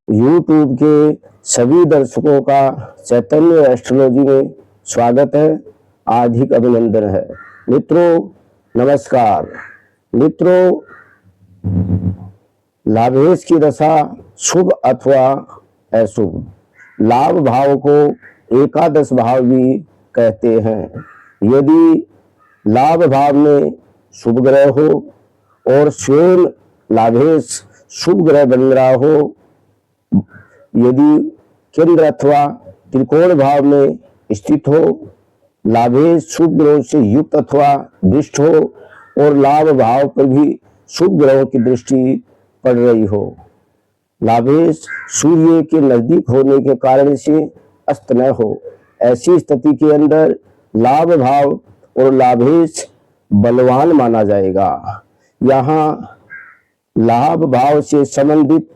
YouTube के सभी दर्शकों का चैतन्य एस्ट्रोलॉजी में स्वागत है, हार्दिक अभिनंदन है। मित्रों नमस्कार। मित्रों, लाभेश की दशा शुभ अथवा अशुभ, लाभ भाव को एकादश भाव भी कहते हैं। यदि लाभ भाव में शुभ ग्रह हो और स्वयं लाभेश शुभ ग्रह बन रहा हो, यदि केंद्र अथवा त्रिकोण भाव में स्थित हो, लाभेश शुभ ग्रहों से युक्त अथवा दृष्ट हो और लाभ भाव पर भी शुभ ग्रहों की दृष्टि पड़ रही हो, लाभेश सूर्य के नजदीक होने के कारण से अस्त न हो, ऐसी स्थिति के अंदर लाभ भाव और लाभेश बलवान माना जाएगा। यहाँ लाभ भाव से संबंधित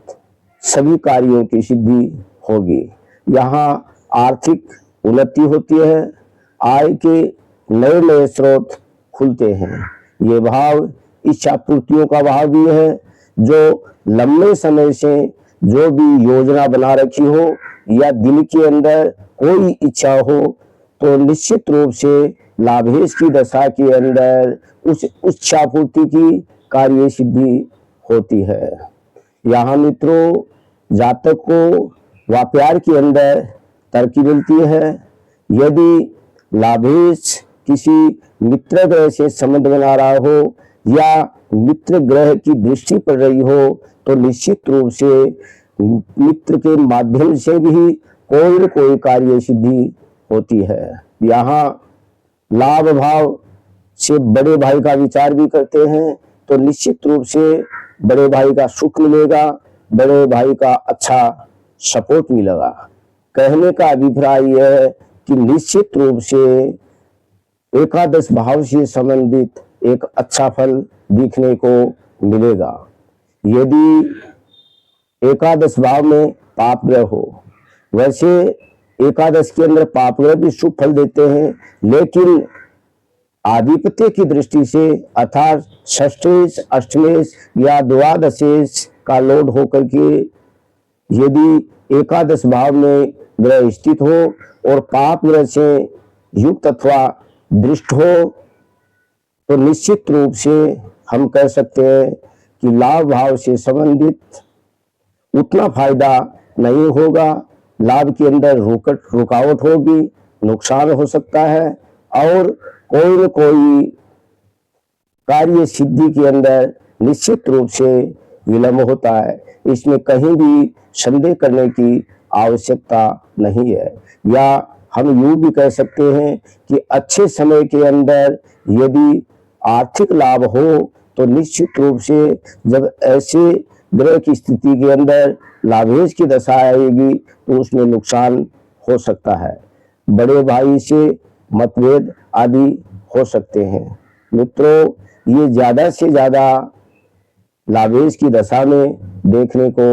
सभी कार्यों की सिद्धि होगी। यहाँ आर्थिक उन्नति होती है, आय के नए नए स्रोत खुलते हैं। ये भाव इच्छा पूर्तियों का भाव भी है। जो लंबे समय से जो भी योजना बना रखी हो या दिल के अंदर कोई इच्छा हो, तो निश्चित रूप से लाभेश की दशा के अंदर उस इच्छा पूर्ति की कार्य सिद्धि होती है। यहाँ मित्रों, जातक को व्यापार के अंदर तरक्की मिलती है। यदि लाभेश किसी मित्र ग्रह से संबंध बना रहा हो या मित्र ग्रह की दृष्टि पड़ रही हो, तो निश्चित रूप से मित्र के माध्यम से भी कोई न कोई कार्य सिद्धि होती है। यहाँ लाभ भाव से बड़े भाई का विचार भी करते हैं, तो निश्चित रूप से बड़े भाई का सुख मिलेगा, बड़े भाई का अच्छा सपोर्ट मिलेगा। कहने का अभिप्राय यह है कि निश्चित रूप से एकादश भाव से संबंधित एक अच्छा फल दिखने को मिलेगा। यदि एकादश भाव में पाप ग्रह हो, वैसे एकादश के अंदर पाप ग्रह भी शुभ फल देते हैं, लेकिन आधिपत्य की दृष्टि से अर्थात षष्ठेश, अष्टमेश या द्वादशेश का लोड होकर के यदि एकादश भाव में ग्रह स्थित हो और पाप ग्रह से युक्त अथवा दृष्ट हो, तो निश्चित रूप से हम कह सकते हैं कि लाभ भाव से संबंधित उतना फायदा नहीं होगा। लाभ के अंदर रुकावट होगी, नुकसान हो सकता है और कोई न कोई कार्य सिद्धि के अंदर निश्चित रूप से विलंब होता है। इसमें कहीं भी संदेह करने की आवश्यकता नहीं है। या हम यूं भी कह सकते हैं कि अच्छे समय के अंदर यदि आर्थिक लाभ हो, तो निश्चित रूप से जब ऐसे ग्रह की स्थिति के अंदर लाभेश की दशा आएगी, तो उसमें नुकसान हो सकता है। बड़े भाई से मतभेद आदि हो सकते हैं। मित्रों, ये ज्यादा से ज्यादा लाभेश की दशा में देखने को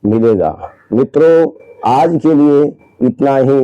मिलेगा। मित्रों, आज के लिए इतना ही।